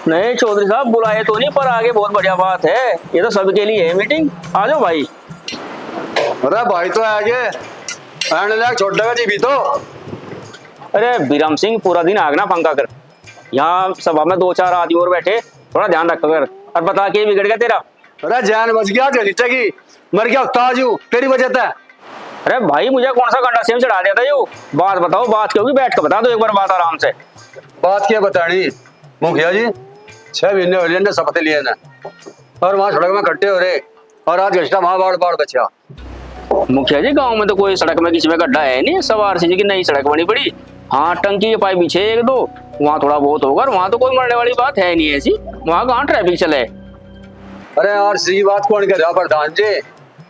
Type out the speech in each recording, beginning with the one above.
नहीं चौधरी साहब, बुलाए तो नहीं, पर आगे बहुत बढ़िया बात है। ये तो सबके लिए है मीटिंग। आ जाओ भाई। अरे भाई तो आगे छोटा जी भी तो। अरे बिरम सिंह, पूरा दिन आगना पंखा कर। यहाँ सभा में 2-4 आदमी और बैठे, थोड़ा ध्यान रखा कर। और बता के बिगड़ गया तेरा। अरे जान बच गया की मर गया ताजू तेरी वजह से। अरे भाई, मुझे कौन सा गंडा सेम चढ़ा दिया था यू? बात बताओ, बात क्यों? बैठ कर बता दो एक बार बात आराम से। बात क्या बतानी मुखिया जी, 6 महीने हो रहे शपथ लिए ना, और वहां सड़क में इकट्ठे हो रहे, और आज घटना वहां बाढ़ बाढ़ बचा। मुखिया जी, गांव में तो कोई सड़क में किसी में गड्ढा है नहीं। सवार सी की नई सड़क बनी पड़ी। हाँ, टंकी के पाइप पीछे 1-2 वहाँ थोड़ा बहुत होगा। वहाँ तो कोई मरने वाली बात है नहीं ऐसी। वहाँ कहाँ ट्रैफिक चले। अरे यार सी बात कौन कर रहा प्रधान जी,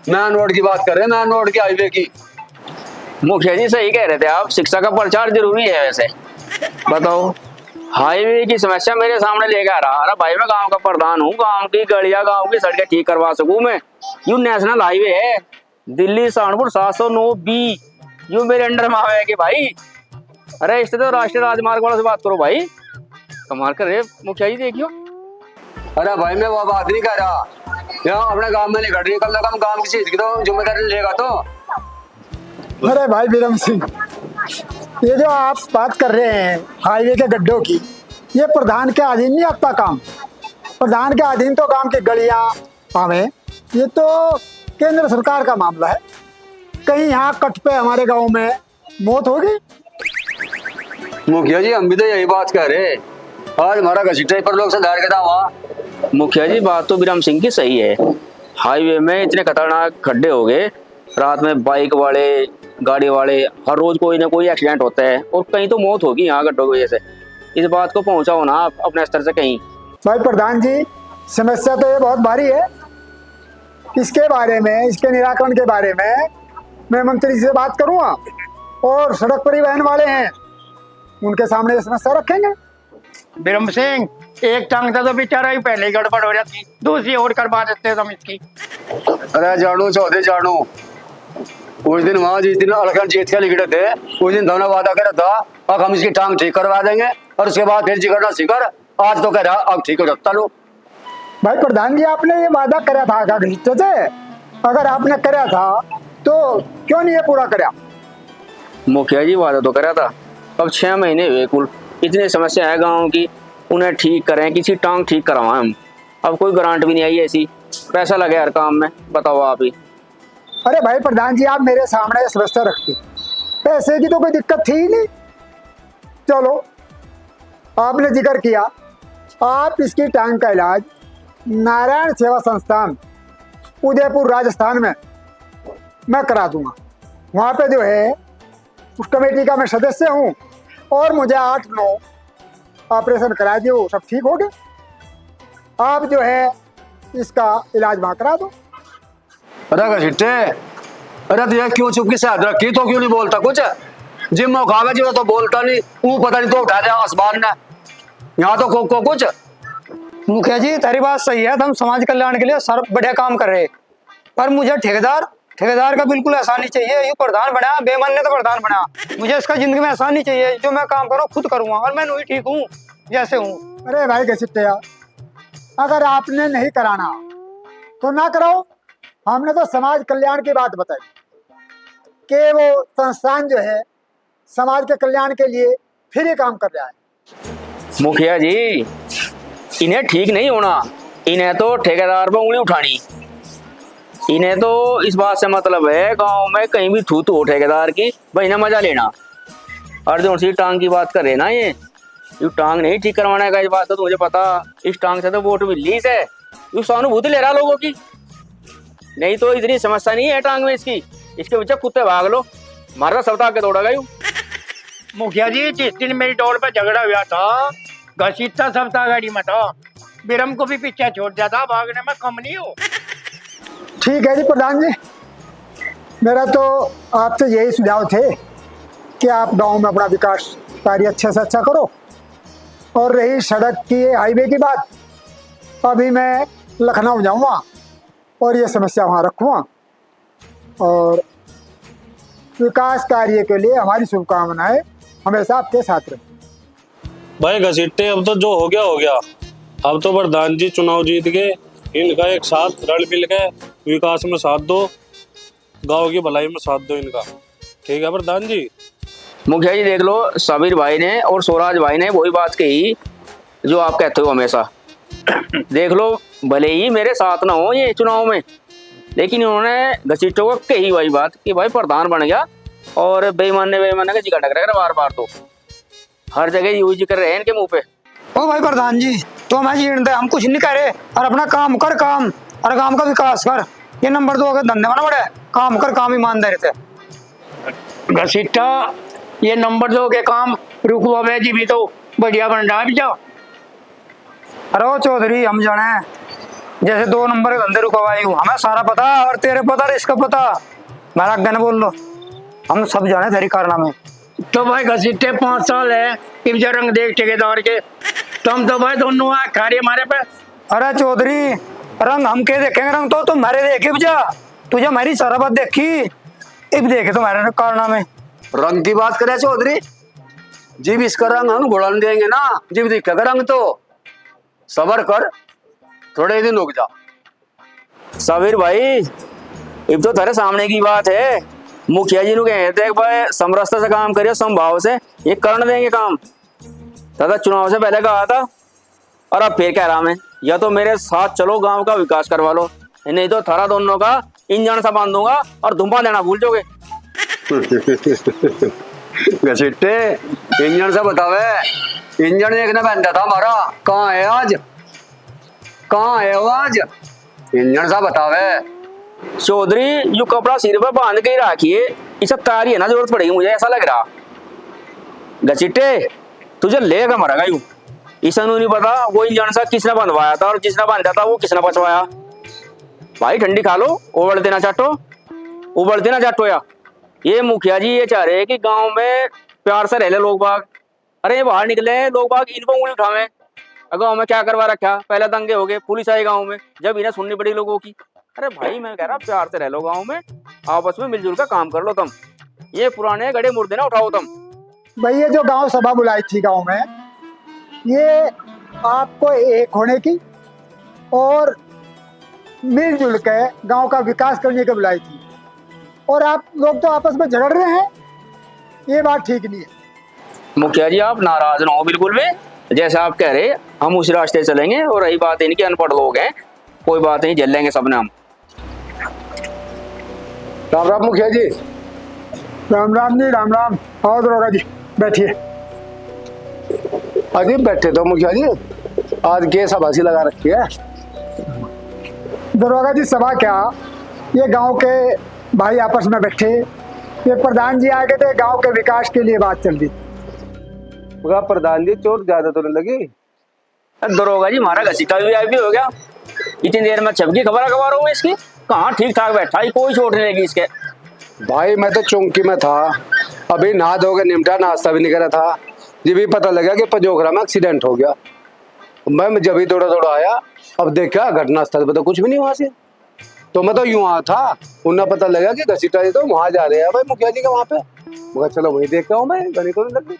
मैन रोड की बात कर रहे हैं, मैन रोड की, हाईवे की। मुखिया जी सही कह रहे थे आप, शिक्षा का प्रचार जरूरी है। वैसे बताओ, हाईवे की समस्या मेरे सामने लेके आ रहा। अरे भाई, मैं गांव का प्रधान हूँ। गांव की गलियां, गांव की सड़कें ठीक करवा सकूं मैं। यू नेशनल हाईवे है, दिल्ली सहारनपुर 709B, यू मेरे अंडर में आएगी भाई। अरे इससे तो राष्ट्रीय राजमार्ग वालों से बात करो भाई। कमाल कर रहे मुखिया जी, देखियो। अरे भाई मैं वो बात नहीं कर रहा, यहाँ अपने गांव में नहीं घट रही, कम से कम गांव की चीज की तो जिम्मेदारी लेगा तो। अरे भाई बिरम सिंह, ये जो आप बात कर रहे हैं हाईवे के गड्ढों की, ये प्रधान के अधीन नहीं आता काम। प्रधान के अधीन तो गांव की गलियां आवे, ये तो केंद्र सरकार का मामला है। कहीं यहाँ कट पे हमारे गांव में मौत होगी? मुखिया जी हम भी तो यही बात कह रहे, आज हमारा घसीटा पर लोग सुधार के था वहाँ। मुखिया जी, बात तो बिरम सिंह की सही है। हाईवे में इतने खतरनाक खड्डे हो गए, रात में बाइक वाले, गाड़ी वाले, हर रोज कोई ना कोई एक्सीडेंट होता है, और कहीं तो मौत होगी यहाँ गड्ढों की वजह से। इस बात को पहुंचाओ ना आप अपने स्तर से कहीं। भाई प्रधान जी, समस्या तो ये बहुत भारी है। इसके बारे में, इसके निराकरण के बारे में मैं मंत्री से बात करूँगा, और सड़क परिवहन वाले हैं उनके सामने ये समस्या रखेंगे। बिरम सिंह, एक टांग तो बेचारा ही पहले ही गड़बड़ हो जाती, दूसरी और करवा देते हम इसकी। अरे जानू चौधरी जानू, उस दिन वहाँ जिस दिन अलखन जीत के लिखे थे, उस दिन दोनों वादा करा था अब हम इसकी टांग ठीक करवा देंगे, और उसके बाद फिर जिगरना सीकर। आज तो कह रहा अब ठीक हो जाता लो। भाई प्रधान जी, आपने ये वादा करा था क्या घनिष्ठ से? अगर आपने करा था तो क्यों नहीं ये पूरा करा? मुखिया जी, वादा तो करा था। अब 6 महीने हुए कुल। इतनी समस्या है गाँव की, उन्हें ठीक करें, किसी टांग ठीक करवाएं हम। अब कोई ग्रांट भी नहीं आई ऐसी। पैसा लगे हर काम में, बताओ आप ही। अरे भाई प्रधान जी, आप मेरे सामने ये समस्या रखते, पैसे की तो कोई दिक्कत थी ही नहीं। चलो, आपने जिक्र किया, आप इसकी टांग का इलाज नारायण सेवा संस्थान उदयपुर राजस्थान में मैं करा दूंगा। वहाँ पे जो है उस कमेटी का मैं सदस्य हूँ, और मुझे 8-9 ऑपरेशन करा दिए, वो सब ठीक हो गए। आप जो है इसका इलाज वहाँ करा दो। अरे घसीटे, अरे तो यार क्यों चुप की साथ रखी, तो क्यों नहीं बोलता कुछ? जिम में खागा जी तो बोलता नहीं, वो पता नहीं तो उठा दिया आसमान ने, यहाँ तो को कुछ। मुखिया जी, तेरी बात सही है, हम समाज कल्याण के लिए सर बढ़िया काम कर रहे हैं, पर मुझे ठेकेदार का बिल्कुल ऐसा नहीं चाहिए। ये प्रधान बना, बेमन ने तो प्रधान बना, मुझे इसका जिंदगी में ऐसा नहीं चाहिए। जो मैं काम करूँ खुद करूँगा, और मैं वही ठीक हूँ जैसे हूँ। अरे भाई घसीटे, अगर आपने नहीं कराना तो ना कराओ। हमने तो समाज कल्याण की बात बताई कि वो संस्थान जो है समाज के कल्याण के लिए फिर ये काम कर रहा है। मुखिया जी, इन्हें ठीक नहीं होना। इन्हें तो ठेकेदार पर उंगली उठानी। इन्हें तो इस बात से मतलब है गांव में कहीं भी थू हो ठेकेदार की, भाई ना मजा लेना। अर्जुन सी टांग की बात कर रहे ना, ये टांग नहीं ठीक करवाने का। इस बात तो मुझे पता, इस टांग से तो वोट मिली है। यू सहानुभूति ले रहा लोगों की। नहीं तो इतनी समस्या नहीं है टांग में इसकी। इसके पीछे कुत्ते भाग लो, मारा सप्ताह के दौड़ा गई। मुखिया जी, जिस दिन मेरी डोर पे झगड़ा हुआ था, घसीटता सप्ताह गाड़ी में था, बिरम को भी पीछे छोड़ दिया था, भागने में कम नहीं हो। ठीक है जी प्रधान जी, मेरा तो आपसे यही सुझाव थे कि आप गांव में अपना विकास कार्य अच्छे से अच्छा करो। और रही सड़क की, हाईवे की बात, अभी मैं लखनऊ जाऊंगा और ये समस्या वहाँ रखूँगा, और विकास कार्य के लिए हमारी शुभकामनाएं हमेशा आपके साथ रहे। भाई घसीटे, अब तो जो हो गया हो गया। अब तो प्रधान जी चुनाव जीत गए, इनका एक साथ रल मिल के विकास में साथ दो, गांव की भलाई में साथ दो इनका। ठीक है प्रधान जी। मुखिया जी देख लो, सबीर भाई ने और स्वराज भाई ने वही बात कही जो आप कहते हो हमेशा। देख लो, भले ही मेरे साथ ना हो ये चुनाव में, लेकिन इन्होंने घसीटों को कही वही बात कि भाई प्रधान बन गया और बेईमान का जिक्र टक रहा बार बार। तो हर जगह यूं जिक्र रहे इनके मुंह पे। ओ भाई प्रधान जी, तो हमें जीण दे, हम कुछ नहीं कह रहे, और अपना काम कर, काम और काम का विकास कर। ये नंबर 2 के धंधे बना बड़े, काम कर, काम ईमानदारी से। घसीटा ये नंबर 2 के काम रुकवा में जी भी तो बढ़िया बन रहा है भी जाओ। अरे ओ चौधरी, हम जाने जैसे 2 नंबर के धंधे रुकवाई हूँ, हमें सारा पता, और तेरे पता और इसका पता। मेरा अग्गा ने बोल लो, हम सब जाने तेरी कारनामे। तो भाई घसीटे 5 साल है इब्जा रंग देख ठेकेदार के, तुम तो भाई दोनों आ खा रहे हमारे पे। अरे चौधरी, रंग हम के देखेंगे, रंग तो तुम्हारे देखे जा, तुझे हमारी सारा बात देखी, इब देखे तुम्हारे कारनामे। रंग की बात करे चौधरी, जीव इसका रंग हम घोड़ा देंगे ना, जीव दिखेगा रंग तो सबर कर, थोड़े दिन रुक जा। सबीर भाई, अब तो तेरे सामने की बात है। मुखिया जी ने कहे थे भाई समरसता से काम करिए, समभाव से, ये करने देंगे काम। दादा चुनाव से पहले कहा था और अब फिर कह रहा मैं, या तो मेरे साथ चलो गांव का विकास करवा लो, नहीं तो थारा दोनों का इंजन सा बांध दूंगा और धुम्पा देना भूल जाओगे। घसीटे इंजन से बतावे, इंजन एक ने बंदा था हमारा, कहाँ है आज, कहाँ है वो आज, इंजन सा बतावे। चौधरी, यू कपड़ा सिर पर बांध के ही रखिए, इसे तारी है ना जरूरत पड़ेगी, मुझे ऐसा लग रहा। गचिट्टे, तुझे लेगा मरेगा यू, इसे नहीं पता वो इंजन सा किसने बंधवाया था और जिसने बांधा था वो किसने बचवाया। भाई ठंडी खा लो, उबलते ना चाटो, उबलते ना चाटो। या ये मुखिया जी ये चाह रहे हैं कि गांव में प्यार से रह ले लोग बाग। अरे बाहर निकले लोग बाग इन पर उंगली उठावे, गाँव में क्या करवा रखा, पहले दंगे हो गए, पुलिस आई गाँव में, जब इन्हें सुननी पड़ी लोगों की। अरे भाई मैं कह रहा प्यार से रह लो गाँव में, आपस में मिलजुल कर काम कर लो तुम, ये पुराने गड़े मुर्दे ना उठाओ तुम। भाई ये जो गांव सभा बुलाई थी गांव में, ये आपको एक होने की और मिलजुल के गांव का विकास करने की बुलाई थी, और आप लोग तो आपस में झगड़ रहे हैं, ये बात ठीक नहीं है। मुखिया जी आप नाराज ना हो बिल्कुल भी, जैसे आप कह रहे हम उसी रास्ते चलेंगे, और रही बात इनकी अनपढ़ लोग हैं, कोई बात नहीं, झेल लेंगे सबने हम। राम राम मुखिया जी। राम राम जी, राम राम। आओ दरोगा जी बैठिए। अजी बैठे तो मुखिया जी, आज के सभा सी लगा रखी है। दरोगा जी सभा क्या, ये गांव के भाई आपस में बैठे, ये प्रधान जी आ गए थे, गांव के विकास के लिए बात चल रही। मगर प्रधान जी चोट ज्यादा तो नहीं लगी? दरोगा जी हमारा घसीटा भी हो गया, इतनी देर में छपकी खबर अखबारों में इसकी, कहाँ ठीक ठाक बैठा ही, कोई चोट नहीं लगी इसके। भाई मैं तो चौंकी में था, अभी नहा धो के निपटा, नाश्ता भी नहीं करा था, जब भी पता लगा कि पंजोखरा में एक्सीडेंट हो गया। मैं जब भी दौड़ा दौड़ा आया, अब देखा घटना स्थल पर तो कुछ भी नहीं वहां से, तो मैं तो यूं आया था, उन्हें पता लगा कि घसीटा जी तो वहां जा रहे हैं भाई मुखिया जी के वहां पे, मगर चलो वही देख रहा हूँ मैं, गणी तो नहीं लगी।